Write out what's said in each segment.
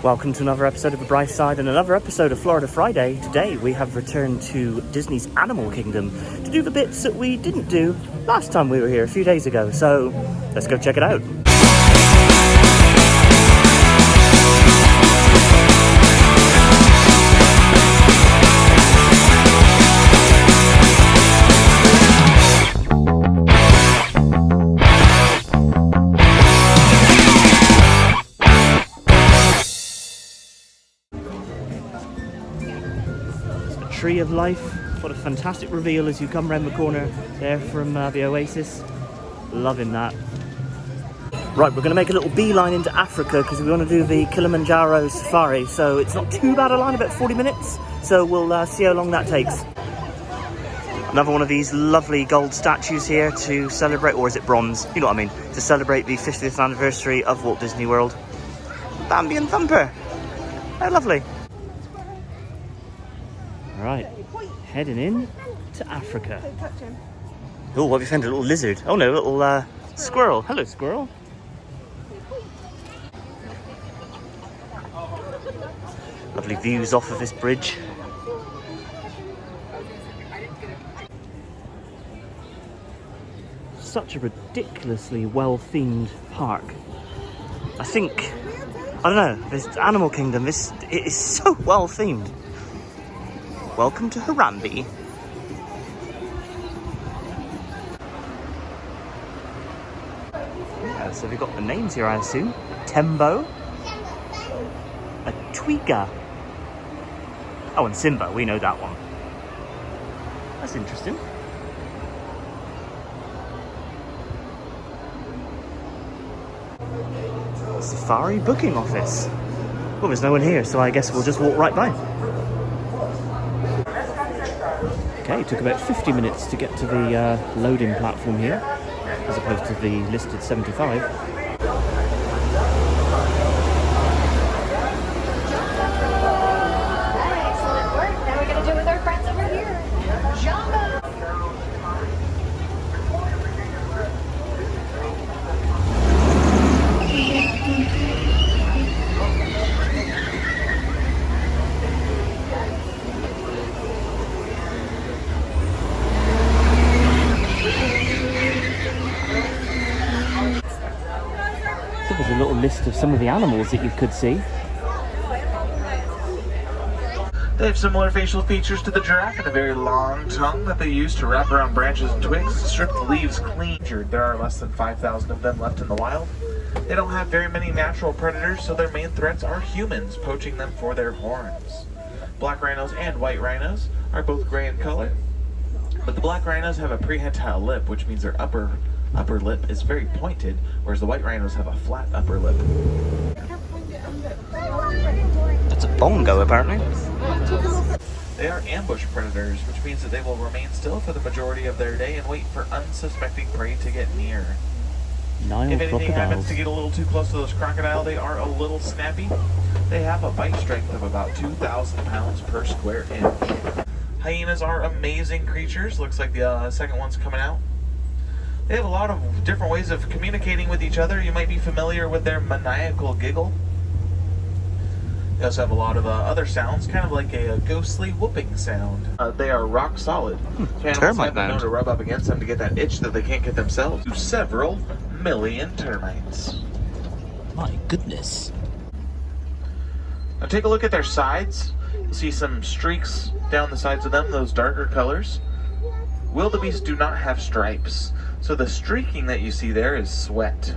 Welcome to another episode of The Bright Side and another episode of Florida Friday. Today we have returned to Disney's Animal Kingdom to do the bits that we didn't do last time we were here a few days ago. So let's go check it out. Tree of Life. What a fantastic reveal as you come around the corner there from the Oasis. Loving that. Right, we're going to make a little beeline into Africa because we want to do the Kilimanjaro Safari. So it's not too bad a line, about 40 minutes. So we'll see how long that takes. Another one of these lovely gold statues here to celebrate, or is it bronze? You know what I mean. To celebrate the 50th anniversary of Walt Disney World. Bambi and Thumper. How lovely. Right, heading in to Africa. Oh, what have you found? A little lizard. Oh no, a little squirrel. Hello, squirrel. Lovely views off of this bridge. Such a ridiculously well-themed park. I don't know, this Animal Kingdom, it is so well-themed. Welcome to Harambe. Yeah, so we've got the names here, I assume. Tembo. A Twiga. Oh, and Simba, we know that one. That's interesting. Safari booking office. Well, there's no one here, so I guess we'll just walk right by. Okay, it took about 50 minutes to get to the loading platform here, as opposed to the listed 75. Excellent work. Now we're going to do it with our friends over here. Jumbo! There's a little list of some of the animals that you could see. They have similar facial features to the giraffe and a very long tongue that they use to wrap around branches and twigs and strip the leaves clean. There are less than 5,000 of them left in the wild. They don't have very many natural predators, so their main threats are humans poaching them for their horns. Black rhinos and white rhinos are both gray in color, but the black rhinos have a prehensile lip, which means their upper lip is very pointed, whereas the white rhinos have a flat upper lip. That's a bongo, apparently. They are ambush predators, which means that they will remain still for the majority of their day and wait for unsuspecting prey to get near. Nile If anything happens crocodiles. to get a little too close to those crocodile, they are a little snappy. They have a bite strength of about 2,000 pounds per square inch. Hyenas are amazing creatures. Looks like the second one's coming out. They have a lot of different ways of communicating with each other. You might be familiar with their maniacal giggle. They also have a lot of other sounds, kind of like a ghostly whooping sound. They are rock solid. So animals have been known to rub up against them to get that itch that they can't get themselves. To several million termites. My goodness. Now take a look at their sides. You'll see some streaks down the sides of them, those darker colors. Wildebeest do not have stripes, so the streaking that you see there is sweat.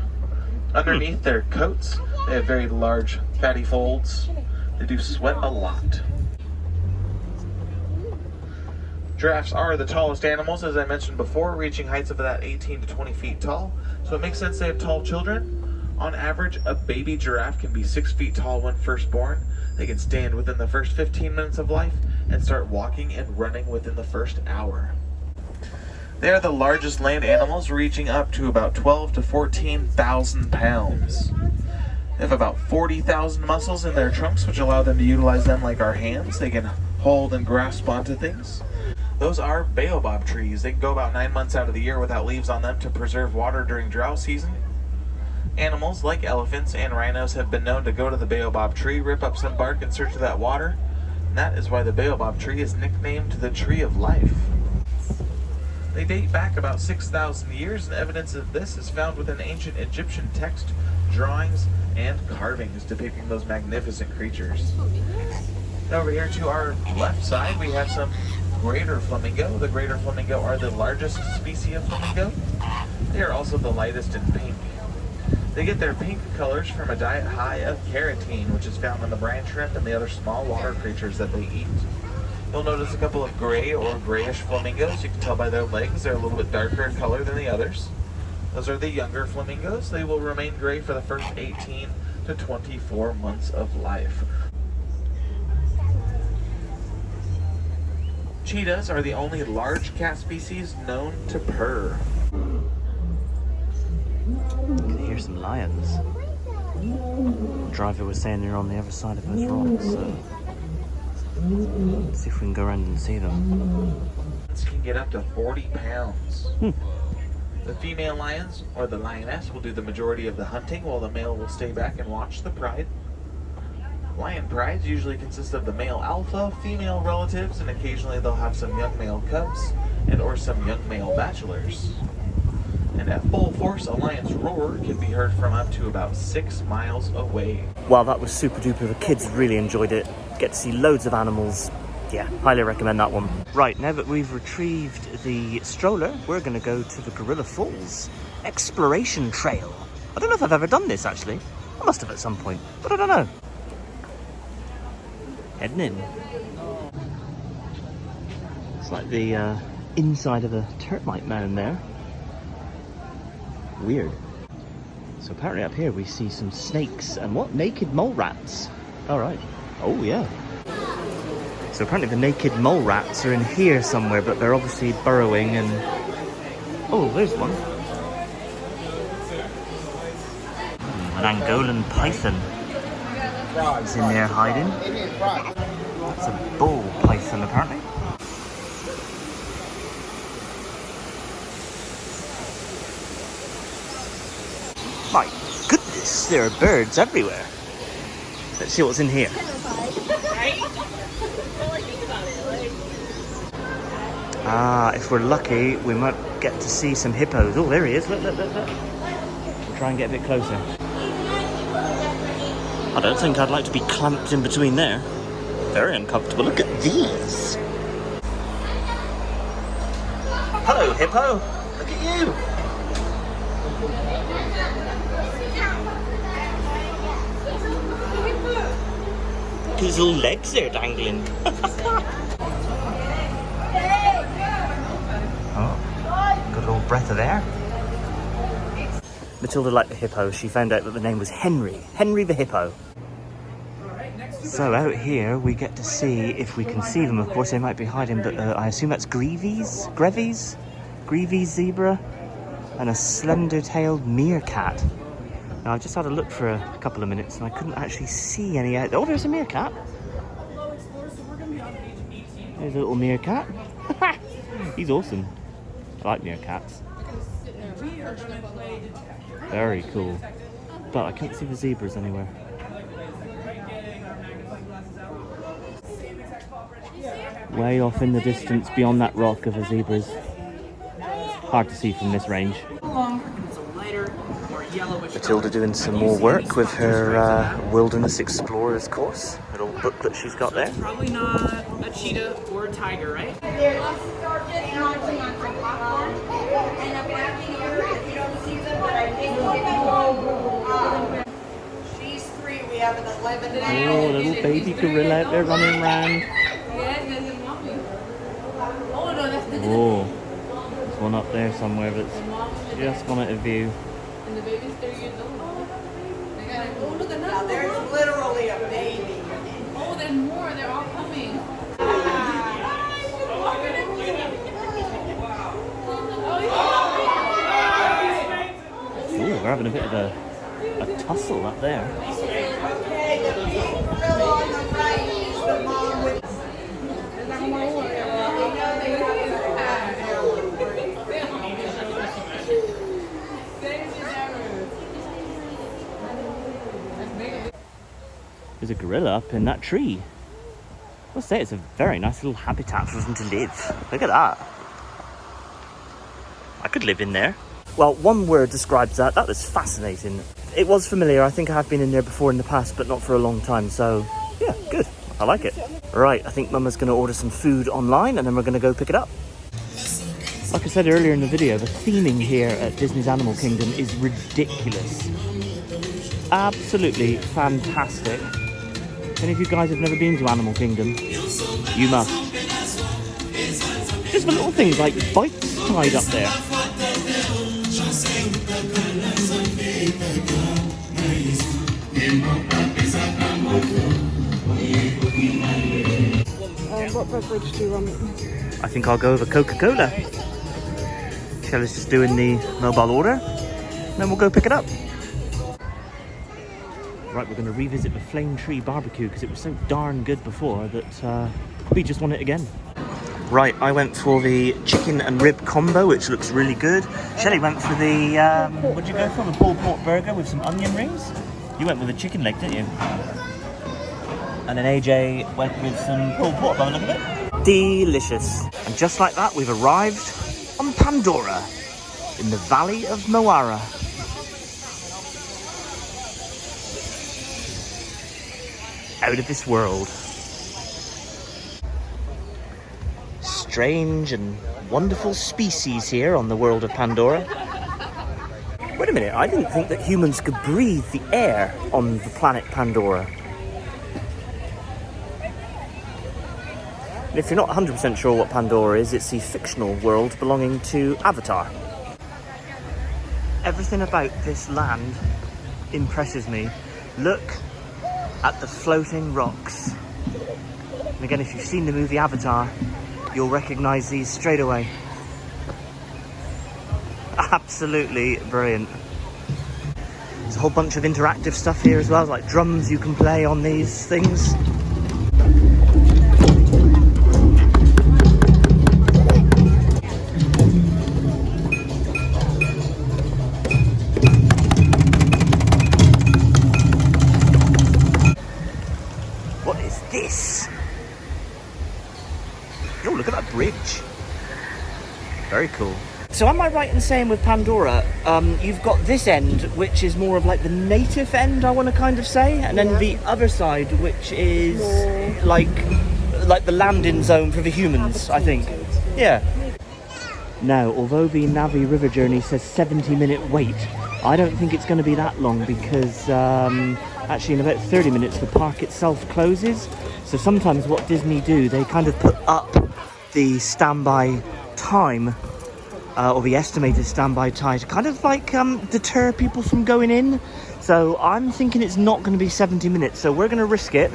Underneath their coats, they have very large fatty folds. They do sweat a lot. Giraffes are the tallest animals, as I mentioned before, reaching heights of about 18 to 20 feet tall. So it makes sense they have tall children. On average, a baby giraffe can be 6 feet tall when first born. They can stand within the first 15 minutes of life and start walking and running within the first hour. They are the largest land animals, reaching up to about 12 to 14,000 pounds. They have about 40,000 muscles in their trunks, which allow them to utilize them like our hands. They can hold and grasp onto things. Those are baobab trees. They can go about 9 months out of the year without leaves on them to preserve water during drought season. Animals like elephants and rhinos have been known to go to the baobab tree, rip up some bark in search of that water, and that is why the baobab tree is nicknamed the Tree of Life. They date back about 6,000 years, and evidence of this is found within ancient Egyptian text, drawings, and carvings depicting those magnificent creatures. And over here to our left side, we have some greater flamingo. The greater flamingo are the largest species of flamingo. They are also the lightest in pink. They get their pink colors from a diet high of carotene, which is found in the brine shrimp and the other small water creatures that they eat. You'll notice a couple of gray or grayish flamingos. You can tell by their legs, they're a little bit darker in color than the others. Those are the younger flamingos. They will remain gray for the first 18 to 24 months of life. Cheetahs are the only large cat species known to purr. You can hear some lions. The driver was saying they're on the other side of those rocks, so let's see if we can go around and see them. Lions can get up to 40 pounds. The female lions, or the lioness, will do the majority of the hunting, while the male will stay back and watch the pride. Lion prides usually consist of the male alpha, female relatives, and occasionally they'll have some young male cubs and or some young male bachelors. And at full force, a lion's roar can be heard from up to about 6 miles away. Wow, that was super duper. The kids really enjoyed it. Get to see loads of animals. Yeah, highly recommend that one. Right, now that we've retrieved the stroller, we're going to go to the Gorilla Falls Exploration Trail. I don't know if I've ever done this, actually. I must have at some point, but I don't know. Heading in. It's like the inside of a termite mound there. Weird. So apparently up here we see some snakes and what? Naked mole rats. All right. Oh yeah. So apparently the naked mole rats are in here somewhere, but they're obviously burrowing and... Oh, there's one. An Angolan python is in there hiding. That's a bull python apparently. My goodness, there are birds everywhere. Let's see what's in here. Ah, if we're lucky, we might get to see some hippos. Oh, there he is. Look, look, look, look. We'll try and get a bit closer. I don't think I'd like to be clamped in between there. Very uncomfortable. Look at these. Hello, hippo. Look at you. His little legs there dangling. Oh, got a little breath of air. Matilda liked the hippo. She found out that the name was Henry. Henry the hippo. So out here we get to see if we can see them. Of course they might be hiding, but I assume that's Grevy's zebra and a slender-tailed meerkat. Now, I just had a look for a couple of minutes and I couldn't actually see any out. Oh, there's a meerkat. There's a little meerkat. He's awesome. I like meerkats. Very cool. But I can't see the zebras anywhere. Way off in the distance beyond that rock are the zebras. Hard to see from this range. Matilda doing some more work with her Wilderness Explorers course. Little booklet she's got there. Probably not a cheetah or a tiger, right? She's 3. We have an 11 and Oh, little baby gorilla out there running around. Oh, there's one up there somewhere that's just gone out of view. And the baby's 3 years old. Oh, look at now that. there's literally a baby. Oh, there's more. They're all coming. Ooh, we're having a bit of a tussle up there. Okay, the big gorilla on the right is the mom with... There's a gorilla up in that tree. I'll say it's a very nice little habitat for them to live. Look at that. I could live in there. Well, one word describes that. That was fascinating. It was familiar. I think I have been in there before in the past, but not for a long time. So, yeah, good. I like it. Right, I think Mama's going to order some food online and then we're going to go pick it up. Like I said earlier in the video, the theming here at Disney's Animal Kingdom is ridiculous. Absolutely fantastic. And if you guys have never been to Animal Kingdom, you must. Just for little things like bikes tied up there. What beverage do you want? I think I'll go with a Coca-Cola. Shelley's just doing the mobile order, and then we'll go pick it up. Right, we're going to revisit the Flame Tree Barbecue because it was so darn good before that we just want it again. Right, I went for the chicken and rib combo, which looks really good. Shelley went for the, what did you go for? The pulled pork burger with some onion rings? You went with the chicken leg, didn't you? And then AJ went with some pulled pork by the look of it. Delicious. And just like that, we've arrived on Pandora in the Valley of Moara. Out of this world. Strange and wonderful species here on the world of Pandora. Wait a minute, I didn't think that humans could breathe the air on the planet Pandora. And if you're not 100% sure what Pandora is, it's the fictional world belonging to Avatar. Everything about this land impresses me. Look at the floating rocks. And again, if you've seen the movie Avatar, you'll recognise these straight away. Absolutely brilliant. There's a whole bunch of interactive stuff here as well, like drums you can play on these things. What is this? Oh, look at that bridge. Very cool. So am I right in saying with Pandora, you've got this end, which is more of like the native end, I want to kind of say, and then the other side, which is like the landing zone for the humans, I think. Yeah. Now, although the Navi River journey says 70-minute wait, I don't think it's going to be that long because actually in about 30 minutes the park itself closes. So sometimes what Disney do, they kind of put up the standby time or the estimated standby time to kind of like deter people from going in. So I'm thinking it's not going to be 70 minutes. So we're going to risk it.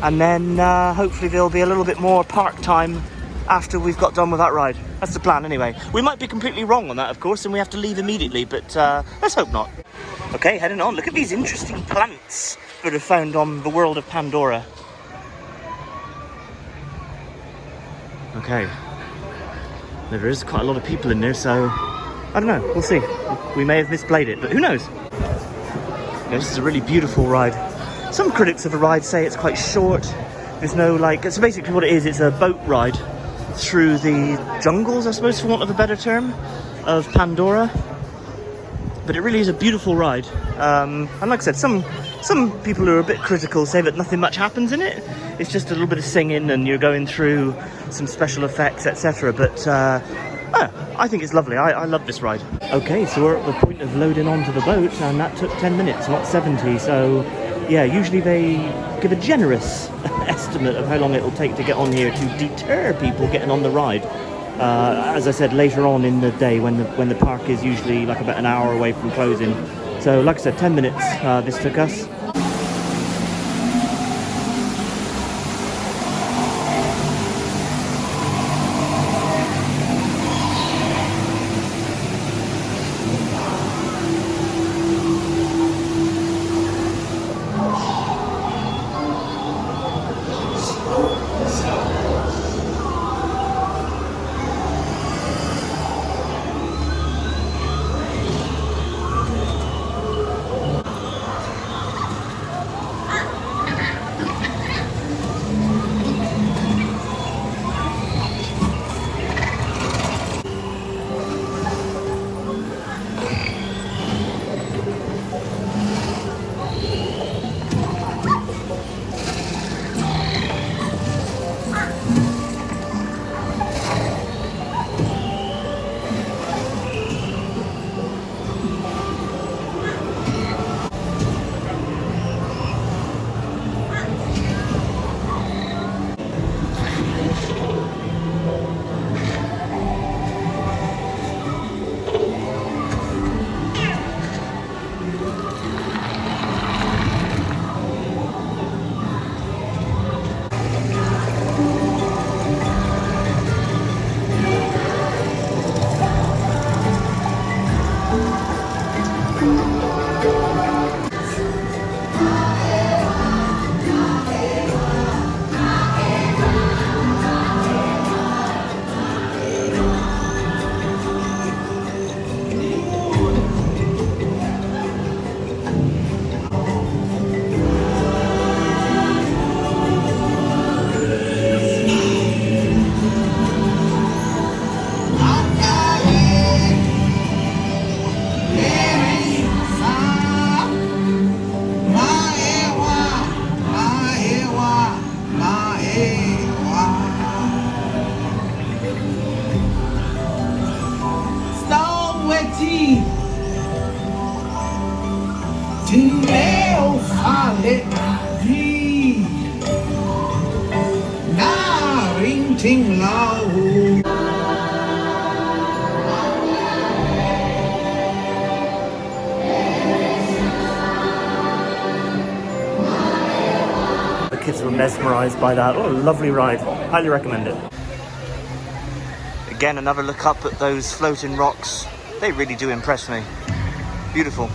And then hopefully there'll be a little bit more park time after we've got done with that ride. That's the plan anyway. We might be completely wrong on that, of course, and we have to leave immediately, but let's hope not. Okay, heading on. Look at these interesting plants that are found on the world of Pandora. Okay. There is quite a lot of people in there, so I don't know. We'll see. We may have misplayed it, but who knows? Yeah, this is a really beautiful ride. Some critics of the ride say it's quite short. There's no so basically what it is, it's a boat ride through the jungles, I suppose, for want of a better term, of Pandora. But it really is a beautiful ride. And like I said, some people who are a bit critical say that nothing much happens in it. It's just a little bit of singing and you're going through some special effects, etc. But I think it's lovely. I love this ride. Okay, so we're at the point of loading onto the boat, and that took 10 minutes, not 70. So yeah, usually they give a generous estimate of how long it'll take to get on here to deter people getting on the ride. As I said, later on in the day when the park is usually like about an hour away from closing. So like I said, 10 minutes this took us. kids were mesmerised by that. Oh, lovely ride. Highly recommend it. Again, another look up at those floating rocks. They really do impress me. Beautiful.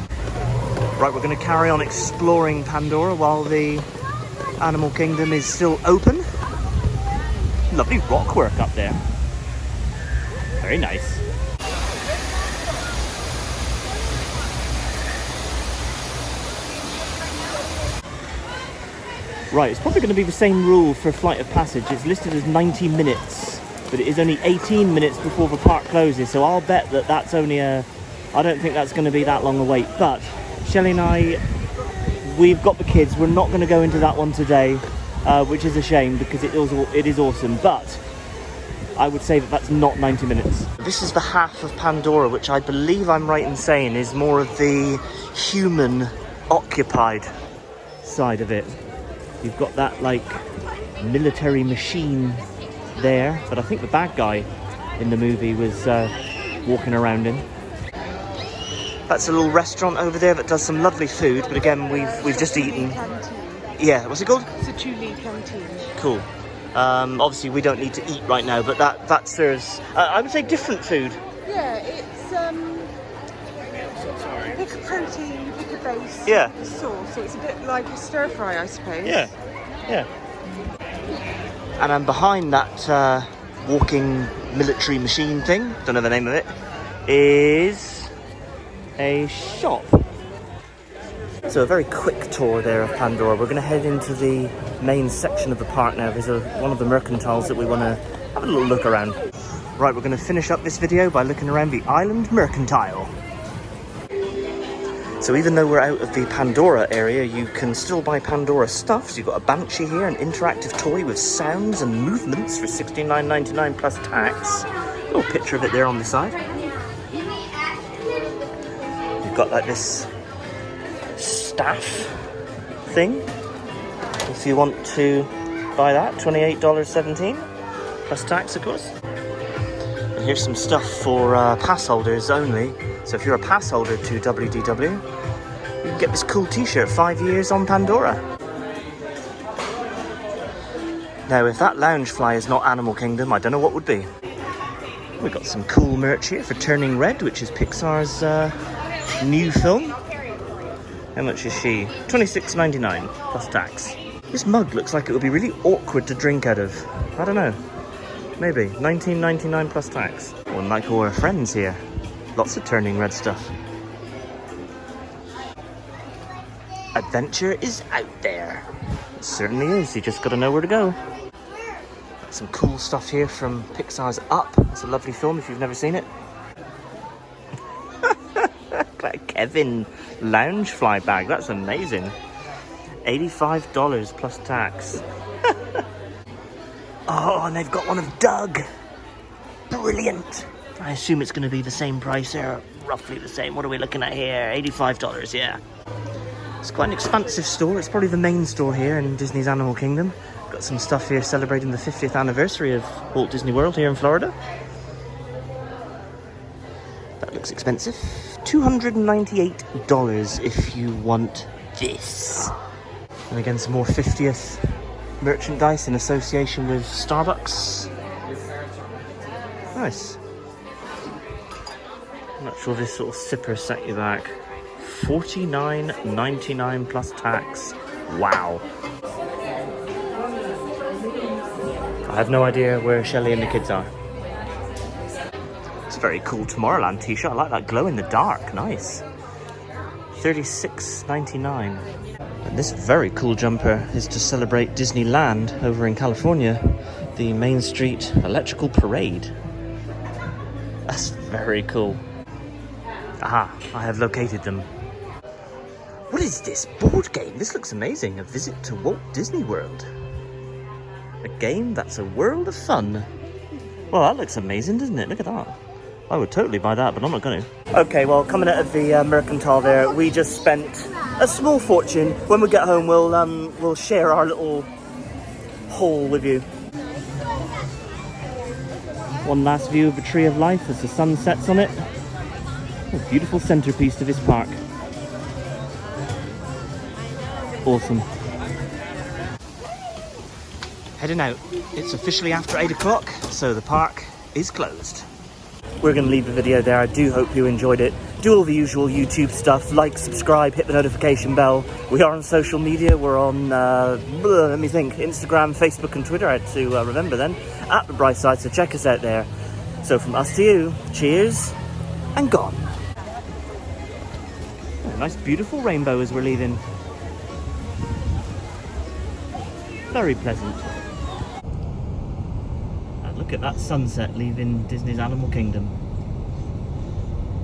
Right, we're going to carry on exploring Pandora while the Animal Kingdom is still open. Lovely rock work up there. Very nice. Right, it's probably going to be the same rule for Flight of Passage. It's listed as 90 minutes, but it is only 18 minutes before the park closes, so I'll bet that that's only I don't think that's going to be that long a wait. But Shelley and I, we've got the kids. We're not going to go into that one today, which is a shame because it is awesome. But I would say that that's not 90 minutes. This is the half of Pandora, which I believe I'm right in saying is more of the human-occupied side of it. You've got that, like, military machine there, but I think the bad guy in the movie was walking around in. That's a little restaurant over there that does some lovely food, but again, we've just eaten. Canteen. Yeah, what's it called? It's a Chuli canteen. Cool. Obviously, we don't need to eat right now, but that serves, I would say, different food. Yeah, it's pick a protein, pick a base, Yeah. pick a sauce. So it's a bit like a stir fry, I suppose. Yeah, yeah. And then behind that walking military machine thing, don't know the name of it, is a shop. So a very quick tour there of Pandora. We're going to head into the main section of the park now. There's one of the mercantiles that we want to have a little look around. Right, we're going to finish up this video by looking around the Island Mercantile. So even though we're out of the Pandora area, you can still buy Pandora stuff. So you've got a Banshee here, an interactive toy with sounds and movements for $69.99 plus tax. A little picture of it there on the side. You've got like this staff thing. If you want to buy that, $28.17 plus tax, of course. And here's some stuff for pass holders only. So if you're a pass holder to WDW, you can get this cool t-shirt, 5 years on Pandora. Now, if that Loungefly is not Animal Kingdom, I don't know what would be. We've got some cool merch here for Turning Red, which is Pixar's new film. How much is she? $26.99 plus tax. This mug looks like it would be really awkward to drink out of. I don't know. Maybe. $19.99 plus tax. Or like all our friends here. Lots of Turning Red stuff. Adventure is out there. It certainly is. You just got to know where to go. Got some cool stuff here from Pixar's Up. It's a lovely film if you've never seen it. Like Kevin Loungefly bag. That's amazing. $85 plus tax. Oh, and they've got one of Doug. Brilliant. I assume it's going to be the same price there, roughly the same. What are we looking at here? $85, yeah. It's quite an expansive store. It's probably the main store here in Disney's Animal Kingdom. Got some stuff here celebrating the 50th anniversary of Walt Disney World here in Florida. That looks expensive. $298 if you want this. And again, some more 50th merchandise in association with Starbucks. Nice. I'm not sure this sort of sipper set you back. $49.99 plus tax. Wow. I have no idea where Shelley and the kids are. It's a very cool Tomorrowland t-shirt. I like that glow in the dark. Nice. $36.99. And this very cool jumper is to celebrate Disneyland over in California. The Main Street Electrical Parade. That's very cool. Aha, I have located them. What is this board game? This looks amazing. A visit to Walt Disney World. A game that's a world of fun. Well, that looks amazing, doesn't it? Look at that. I would totally buy that, but I'm not going to. Okay, well, coming out of the mercantile there, we just spent a small fortune. When we get home, we'll share our little haul with you. One last view of the Tree of Life as the sun sets on it. A beautiful centerpiece to this park. Awesome. heading out. It's officially after 8 o'clock, so the park is closed. We're going to leave the video there. I do hope you enjoyed it. Do all the usual YouTube stuff, like, subscribe, hit the notification bell. We are on social media. We're on, let me think, Instagram, Facebook and Twitter. I had to remember then, at The Bright Side, so check us out there. So from us to you, cheers and gone. A nice beautiful rainbow as we're leaving. Very pleasant. And look at that sunset leaving Disney's Animal Kingdom.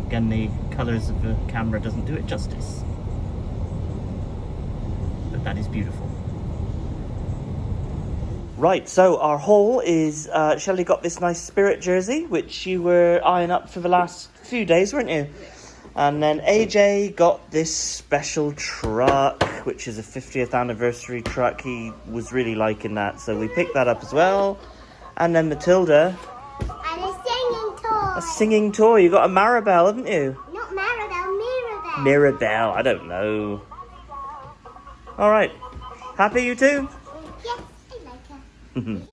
Again, the colours of the camera doesn't do it justice. But that is beautiful. Right, so our haul is, Shelley got this nice Spirit jersey, which you were eyeing up for the last few days, weren't you? And then AJ got this special truck, which is a 50th anniversary truck. He was really liking that, so we picked that up as well. And then Matilda... And a singing toy. A singing toy. You got a Maribel, haven't you? Not Maribel, Mirabel. Mirabel, I don't know. Alright. Happy, you two? Yes, I like her.